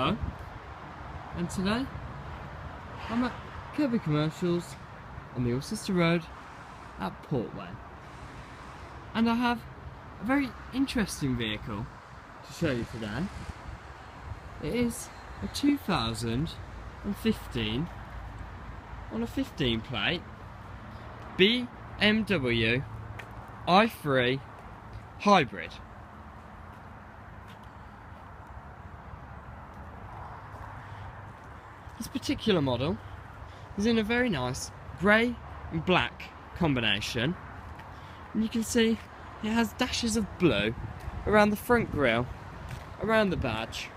Hello, and today I'm at Kirby Commercials on the Alcester Road at Portway, and I have a very interesting vehicle to show you today. It is a 2015 on a 15 plate BMW i3 hybrid. This particular model is in a very nice grey and black combination, and you can see it has dashes of blue around the front grille, around the badge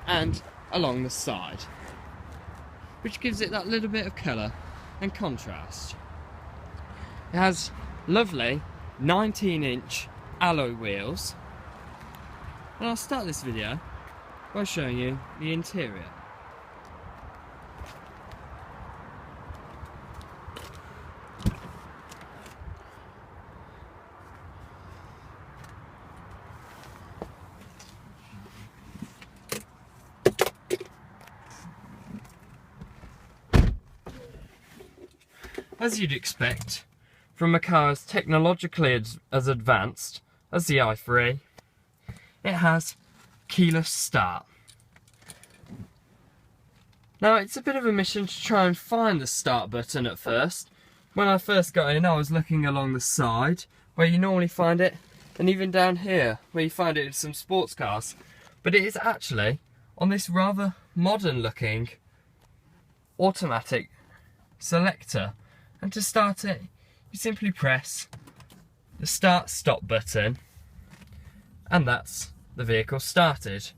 and along the side, which gives it that little bit of colour and contrast. It has lovely 19-inch alloy wheels, and I'll start this video by showing you the interior. As you'd expect from a car as technologically as advanced as the i3, it has keyless start. Now, it's a bit of a mission to try and find the start button at first. When I first got in, I was looking along the side where you normally find it, and even down here where you find it in some sports cars, but it is actually on this rather modern looking automatic selector. And to start it, you simply press the start stop button, and that's the vehicle started.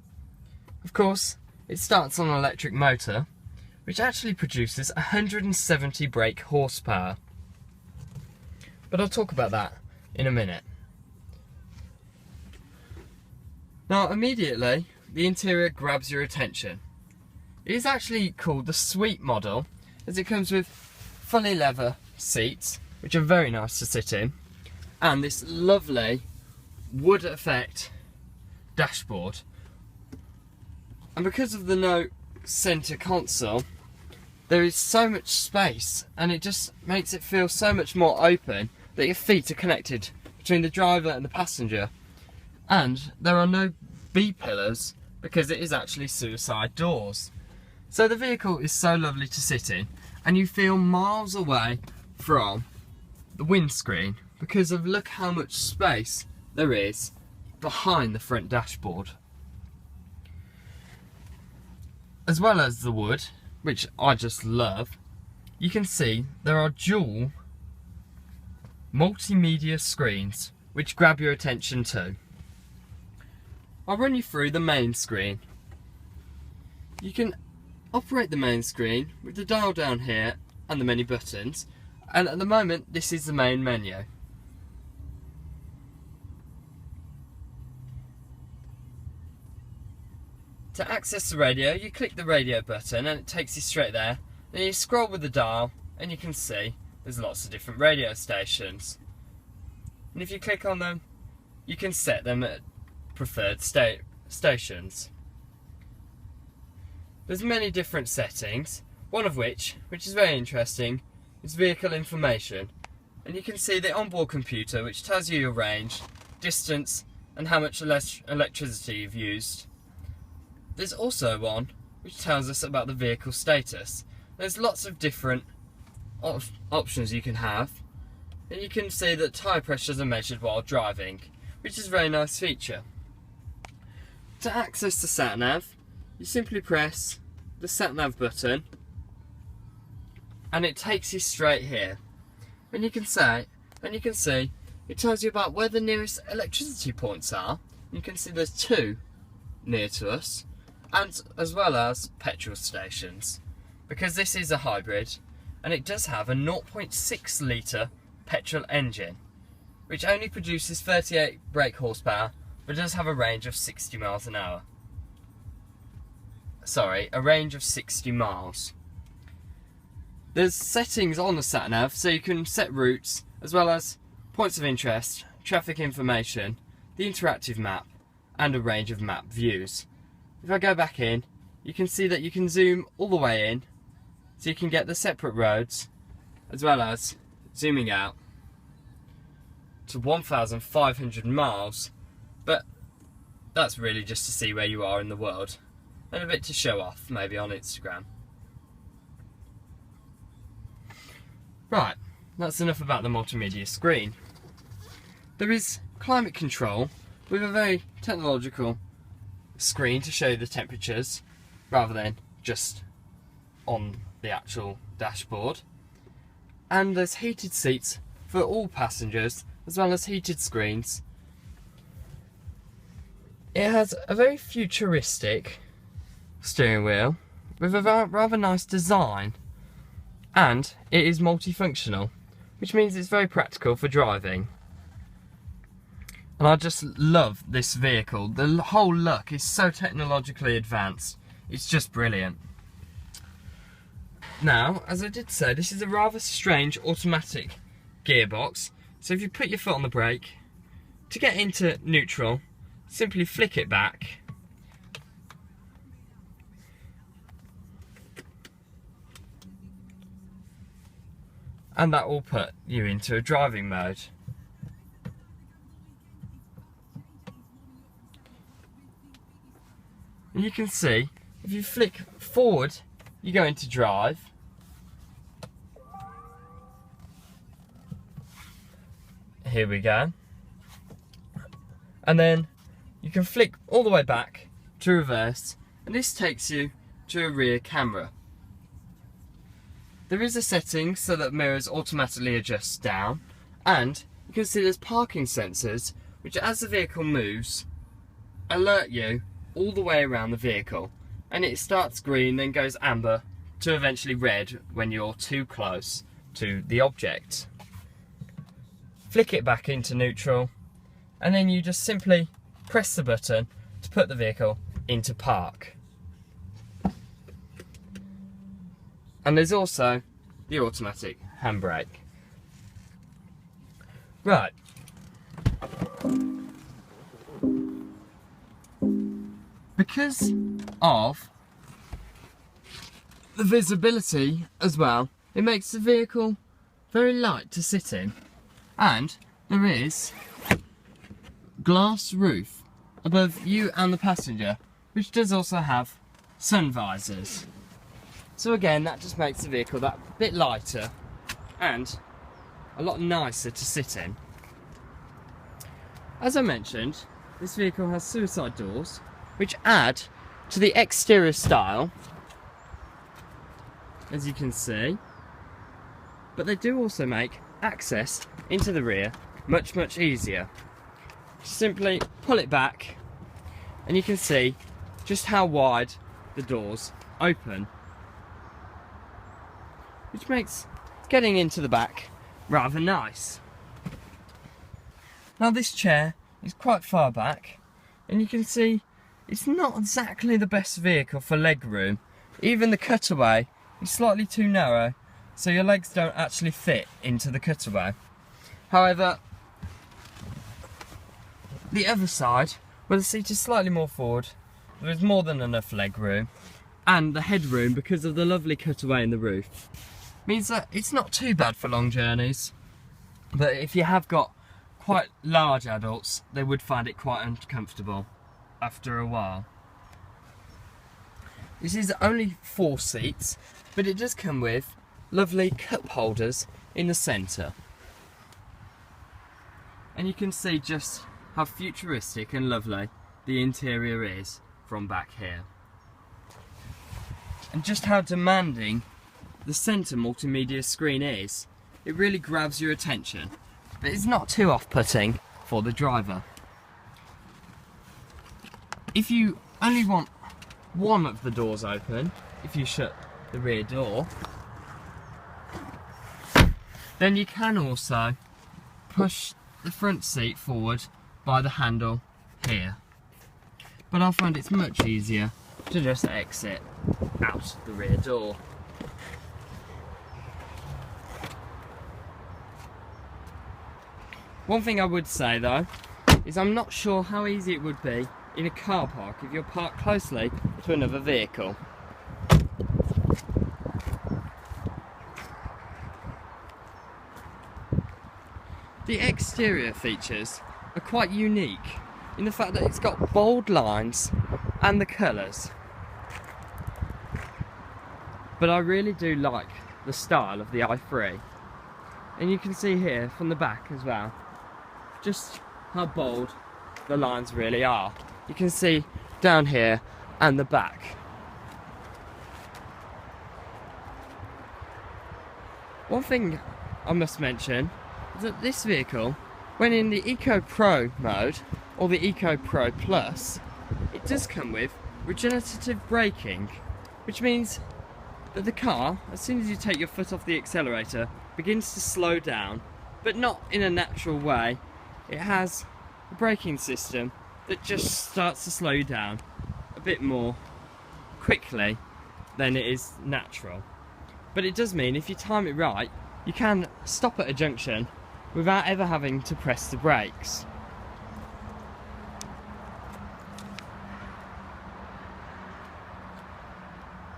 Of course, it starts on an electric motor, which actually produces 170 brake horsepower. But I'll talk about that in a minute. Now, immediately, the interior grabs your attention. It is actually called the Suite model, as it comes with fully leather seats, which are very nice to sit in, and this lovely wood effect dashboard. And because of the no centre console, there is so much space, and it just makes it feel so much more open that your feet are connected between the driver and the passenger. And there are no B-pillars because it is actually suicide doors. So the vehicle is so lovely to sit in, and you feel miles away from the windscreen because of look how much space there is behind the front dashboard. As well as the wood, which I just love, you can see there are dual multimedia screens which grab your attention too. I'll run you through the main screen. You can operate the main screen with the dial down here and the many buttons, and at the moment this is the main menu. To access the radio, you click the radio button and it takes you straight there. Then you scroll with the dial and you can see there's lots of different radio stations, and if you click on them you can set them at preferred stations. There's many different settings, one of which is very interesting, is vehicle information. And you can see the onboard computer, which tells you your range, distance, and how much electricity you've used. There's also one which tells us about the vehicle status. There's lots of different options you can have, and you can see that tyre pressures are measured while driving, which is a very nice feature. To access the sat-nav, you simply press the sat-nav button and it takes you straight here. And you can see it tells you about where the nearest electricity points are. You can see there's two near to us, and as well as petrol stations, because this is a hybrid and it does have a 0.6 litre petrol engine, which only produces 38 brake horsepower but does have a range of 60 miles an hour. Sorry, a range of 60 miles. There's settings on the sat-nav, so you can set routes, as well as points of interest, traffic information, the interactive map, and a range of map views. If I go back in, you can see that you can zoom all the way in, so you can get the separate roads, as well as zooming out to 1,500 miles, but that's really just to see where you are in the world, and a bit to show off, maybe on Instagram. Right, that's enough about the multimedia screen. There is climate control with a very technological screen to show you the temperatures, rather than just on the actual dashboard. And there's heated seats for all passengers, as well as heated screens. It has a very futuristic steering wheel with a rather nice design, and it is multifunctional, which means it's very practical for driving. And I just love this vehicle. The whole look is so technologically advanced. It's just brilliant. Now, as I did say, this is a rather strange automatic gearbox. So if you put your foot on the brake, to get into neutral, simply flick it back. And that will put you into a driving mode. And you can see, if you flick forward, you go into drive. Here we go. And then you can flick all the way back to reverse, and this takes you to a rear camera. There is a setting so that mirrors automatically adjust down, and you can see there's parking sensors which, as the vehicle moves, alert you all the way around the vehicle, and it starts green, then goes amber to eventually red when you're too close to the object. Flick it back into neutral, and then you just simply press the button to put the vehicle into park. And there's also the automatic handbrake. Right. Because of the visibility as well, it makes the vehicle very light to sit in, and there is glass roof above you and the passenger, which does also have sun visors. So again, that just makes the vehicle that bit lighter and a lot nicer to sit in. As I mentioned, this vehicle has suicide doors, which add to the exterior style, as you can see, but they do also make access into the rear much easier. Simply pull it back and you can see just how wide the doors open, which makes getting into the back rather nice. Now this chair is quite far back, and you can see it's not exactly the best vehicle for leg room. Even the cutaway is slightly too narrow, so your legs don't actually fit into the cutaway. However, the other side, where the seat is slightly more forward, there is more than enough leg room, and the headroom, because of the lovely cutaway in the roof, means that it's not too bad for long journeys. But if you have got quite large adults, they would find it quite uncomfortable after a while. This is only 4 seats, but it does come with lovely cup holders in the centre. And you can see just how futuristic and lovely the interior is from back here. And just how demanding the centre multimedia screen is. It really grabs your attention, but it's not too off-putting for the driver. If you only want one of the doors open, if you shut the rear door, then you can also push the front seat forward by the handle here. But I find it's much easier to just exit out the rear door. One thing I would say though, is I'm not sure how easy it would be in a car park if you're parked closely to another vehicle. The exterior features are quite unique in the fact that it's got bold lines and the colours. But I really do like the style of the i3. And you can see here from the back as well, just how bold the lines really are. You can see down here and the back. One thing I must mention is that this vehicle, when in the Eco Pro mode or the Eco Pro Plus, it does come with regenerative braking, which means that the car, as soon as you take your foot off the accelerator, begins to slow down, but not in a natural way. It has a braking system that just starts to slow you down a bit more quickly than it is natural. But it does mean if you time it right, you can stop at a junction without ever having to press the brakes.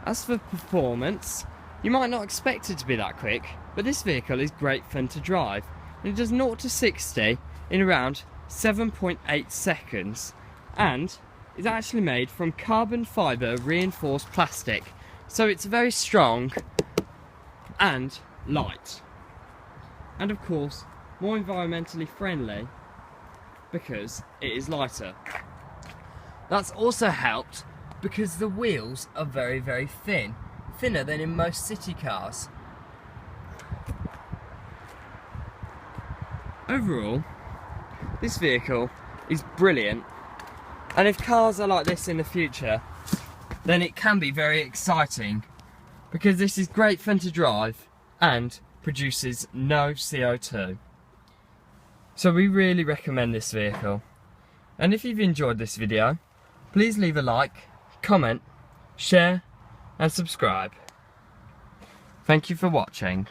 As for performance, you might not expect it to be that quick, but this vehicle is great fun to drive, and it does 0 to 60 in around 7.8 seconds, and is actually made from carbon fibre reinforced plastic, so it's very strong and light, and of course more environmentally friendly because it is lighter. That's also helped because the wheels are very, very thin, thinner than in most city cars. Overall, this vehicle is brilliant, and if cars are like this in the future, then it can be very exciting because this is great fun to drive and produces no CO2. So we really recommend this vehicle. And if you've enjoyed this video, please leave a like, comment, share and subscribe. Thank you for watching.